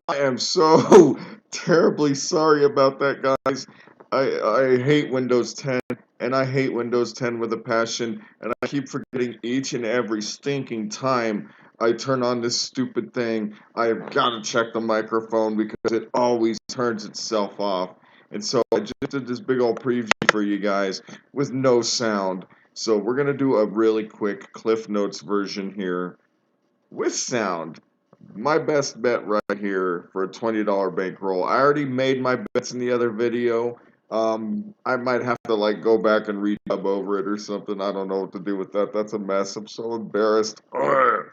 I am so terribly sorry about that, guys. I hate Windows 10, and I hate Windows 10 with a passion, and I keep forgetting each and every stinking time I turn on this stupid thing. I've got to check the microphone because it always turns itself off. And so I just did this big old preview for you guys with no sound. So we're going to do a really quick Cliff Notes version here with sound. My best bet right here for a $20 bankroll. I already made my bets in the other video. I might have to like go back and redub over it or something. I don't know what to do with that. That's a mess. I'm so embarrassed. Ugh.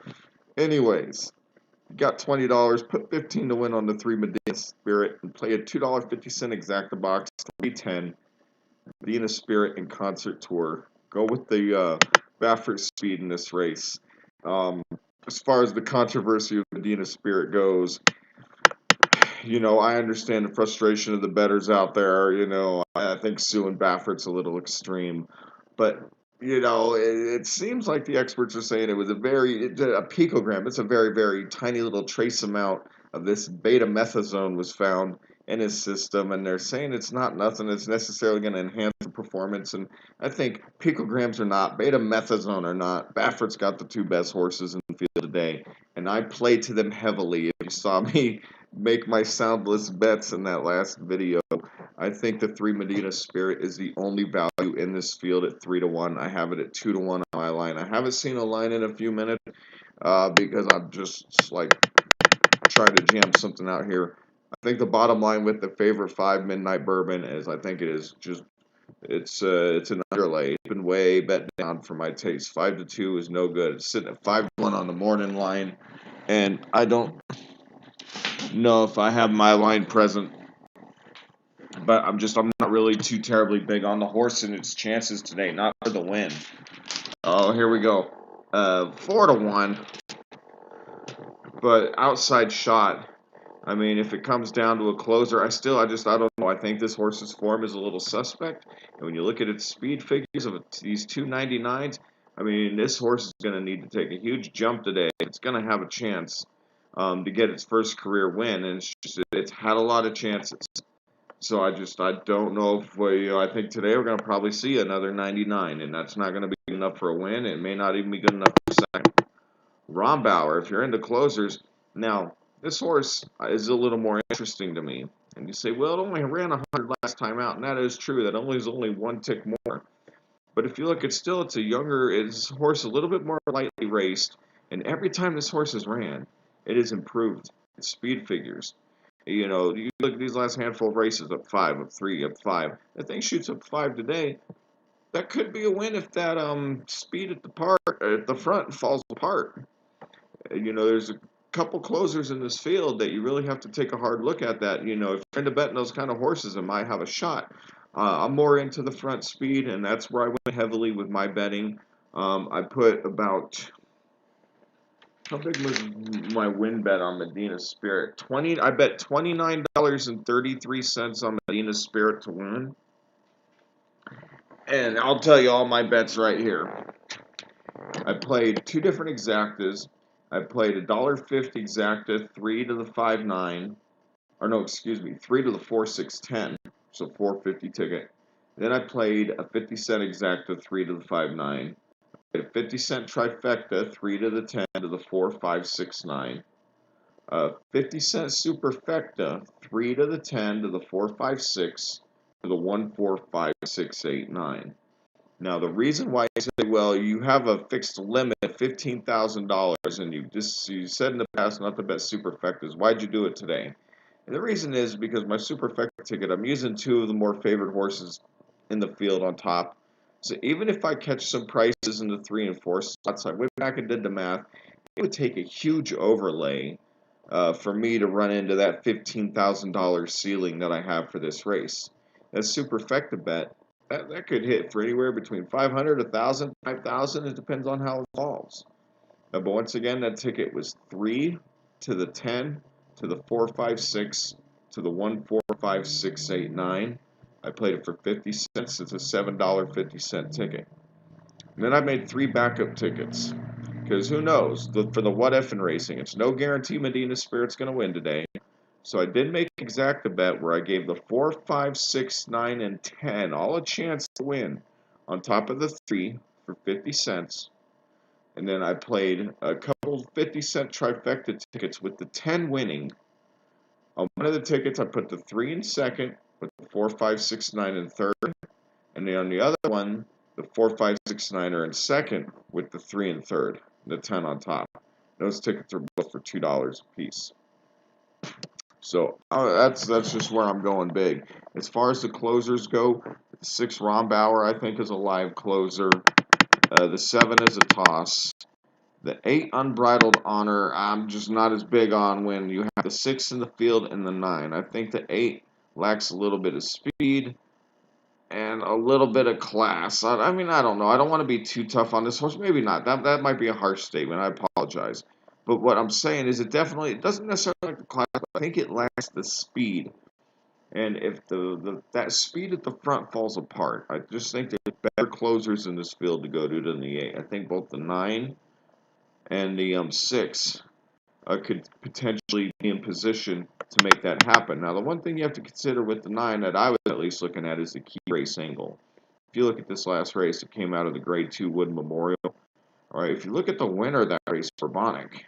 Anyways, you got $20. Put 15 to win on the 3 Medina Spirit and play a $2.50 exacta box. 310 Medina Spirit and Concert Tour. Go with the Baffert speed in this race. Um, as far as the controversy of Medina Spirit goes, I understand the frustration of the bettors out there. I think Sue and Baffert's a little extreme, but it seems like the experts are saying it was a picogram. It's a very, very tiny little trace amount of this beta methazone was found in his system, and they're saying it's not nothing that's necessarily going to enhance the performance. And I think picograms are not, beta methazone are not. Baffert's got the 2 best horses in the field today, and I play to them heavily. If you saw me make my soundless bets in that last video, I think the 3 Medina Spirit is the only value in this field at 3-1. I have it at 2-1 on my line. I haven't seen a line in a few minutes because I'm just like trying to jam something out here. I think the bottom line with the favorite 5 Midnight Bourbon is I think it is just it's an underlay. It's been way bet down for my taste. 5-2 is no good. It's sitting at 5-1 on the morning line, and I don't know if I have my line present, but I'm not really too terribly big on the horse and its chances today, not for the win. Oh, here we go. 4-1, but outside shot. I mean, if it comes down to a closer, I don't know. I think this horse's form is a little suspect. And when you look at its speed figures of these 299s, I mean, this horse is going to need to take a huge jump today. It's going to have a chance to get its first career win, and it's had a lot of chances. So I don't know if I think today we're going to probably see another 99, and that's not going to be good enough for a win. It may not even be good enough for a second. Rombauer, if you're into closers, now this horse is a little more interesting to me. And you say, well, it only ran 100 last time out, and that is true. That only is only 1 tick more. But if you look, it's a horse a little bit more lightly raced, and every time this horse has ran, it has improved its speed figures. You look at these last handful of races, up 5, up 3, up 5. The thing shoots up 5 today. That could be a win if that speed at the front falls apart. There's a couple closers in this field that you really have to take a hard look at that. If you're into betting those kind of horses, it might have a shot. I'm more into the front speed, and that's where I went heavily with my betting. I put about, how big was my win bet on Medina Spirit? I bet $29.33 on Medina Spirit to win. And I'll tell you all my bets right here. I played 2 different exactas. I played a $1.50 exacta, 3 to the 5.9, or no, excuse me, 3 to the 4.610, so 4.50 ticket. Then I played a 50-cent exacta, 3 to the 5.9. A 50-cent trifecta, 3 to the 10 to the 4.569. A 50-cent superfecta, 3 to the 10 to the 4.56 to the 1.45689. Now, the reason why you say, well, you have a fixed limit of $15,000, and you said in the past not to bet superfectas. Why'd you do it today? And the reason is because my superfecta ticket, I'm using 2 of the more favored horses in the field on top. So even if I catch some prices in the 3 and 4 spots, I went back and did the math. It would take a huge overlay for me to run into that $15,000 ceiling that I have for this race. That superfecta bet, that could hit for anywhere between 500, 1,000, 5,000. It depends on how it falls. But once again, that ticket was 3 to the 10 to the 4.56 to the 1.45689. I played it for 50 cents. It's a $7.50 ticket. And then I made 3 backup tickets. Because who knows? For the what if in racing, it's no guarantee Medina Spirit's going to win today. So I did make exact a bet where I gave the 4, 5, 6, 9, and 10 all a chance to win on top of the 3 for 50 cents. And then I played a couple 50-cent trifecta tickets with the 10 winning. On one of the tickets, I put the 3 in second, with the 4, 5, 6, 9 in third. And then on the other one, the 4, 5, 6, 9 are in second, with the 3 in third, the 10 on top. Those tickets are both for $2 a piece. So that's just where I'm going big. As far as the closers go, the 6 Rombauer I think is a live closer. The 7 is a toss. The 8 Unbridled Honor I'm just not as big on when you have the 6 in the field and the 9. I think the 8 lacks a little bit of speed and a little bit of class. I mean, I don't know. I don't want to be too tough on this horse. Maybe not. That might be a harsh statement. I apologize. But what I'm saying is it doesn't necessarily like the class, but I think it lacks the speed. And if that speed at the front falls apart, I just think there's better closers in this field to go to than the 8. I think both the 9 and the 6 could potentially be in position to make that happen. Now, the one thing you have to consider with the 9 that I was at least looking at is the key race angle. If you look at this last race, it came out of the Grade 2 Wood Memorial. All right, if you look at the winner of that race, Bourbonic,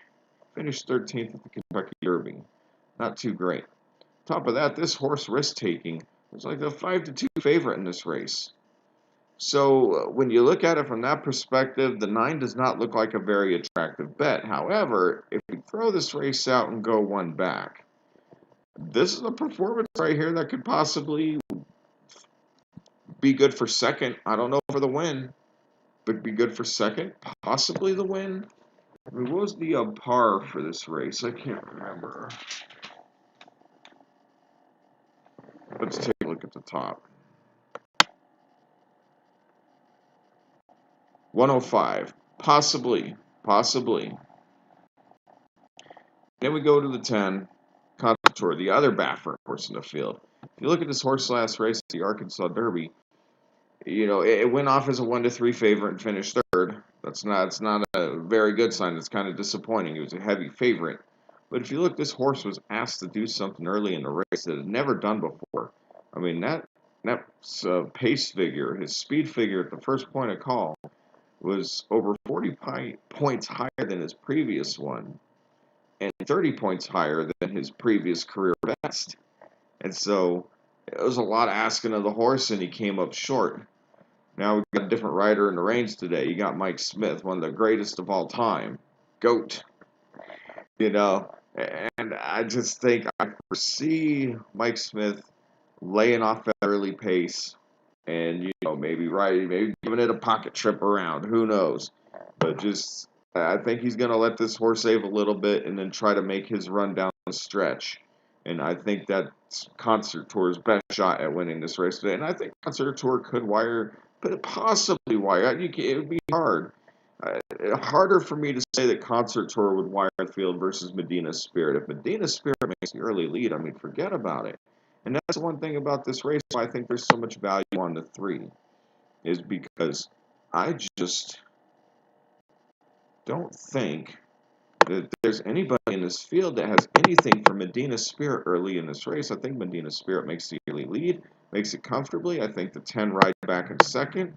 finished 13th at the Kentucky Derby. Not too great. Top of that, this horse risk-taking was like the 5-2 favorite in this race. So when you look at it from that perspective, the 9 does not look like a very attractive bet. However, if we throw this race out and go one back, this is a performance right here that could possibly be good for second. I don't know for the win, but be good for second, possibly the win. I mean, what was the par for this race? I can't remember. Let's take a look at the top. 105, possibly. Then we go to the 10, Contour, the other Baffert horse in the field. If you look at this horse last race at the Arkansas Derby, you know, it went off as a 1-3 favorite and finished third. It's not a very good sign. It's kind of disappointing. It was a heavy favorite. But if you look, this horse was asked to do something early in the race that it had never done before. I mean, that pace figure, his speed figure at the first point of call, was over 40 points higher than his previous one, and 30 points higher than his previous career best. And so it was a lot asking of the horse, and he came up short. Now we've got a different rider in the reins today. You got Mike Smith, one of the greatest of all time. GOAT. You know, and I just think I foresee Mike Smith laying off that early pace and, you know, maybe giving it a pocket trip around. Who knows? But just, I think he's going to let this horse save a little bit and then try to make his run down the stretch. And I think that's Concert Tour's best shot at winning this race today. And I think Concert Tour could wire, but possibly wire. It would be hard. Harder for me to say that Concert Tour would wire the field versus Medina Spirit. If Medina Spirit makes the early lead, I mean, forget about it. And that's one thing about this race why I think there's so much value on the 3, is because I just don't think that there's anybody in this field that has anything for Medina Spirit early in this race. I think Medina Spirit makes the early lead, makes it comfortably. I think the 10 rides back in second.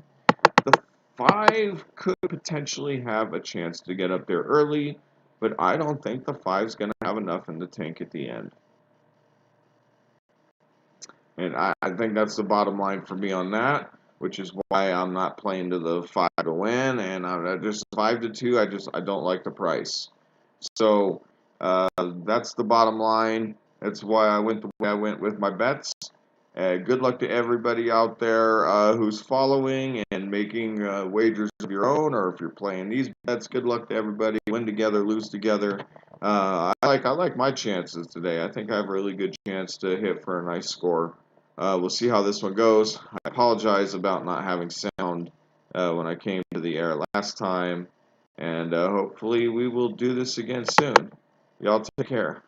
The 5 could potentially have a chance to get up there early, but I don't think the 5's going to have enough in the tank at the end. And I think that's the bottom line for me on that, which is why I'm not playing to the 5 to win, and I'm just 5-2. I don't like the price. So that's the bottom line. That's why I went the way I went with my bets. Good luck to everybody out there who's following and making wagers of your own, or if you're playing these bets. Good luck to everybody. Win together, lose together. I like my chances today. I think I have a really good chance to hit for a nice score. We'll see how this one goes. I apologize about not having sound when I came to the air last time, and hopefully we will do this again soon. Y'all take care.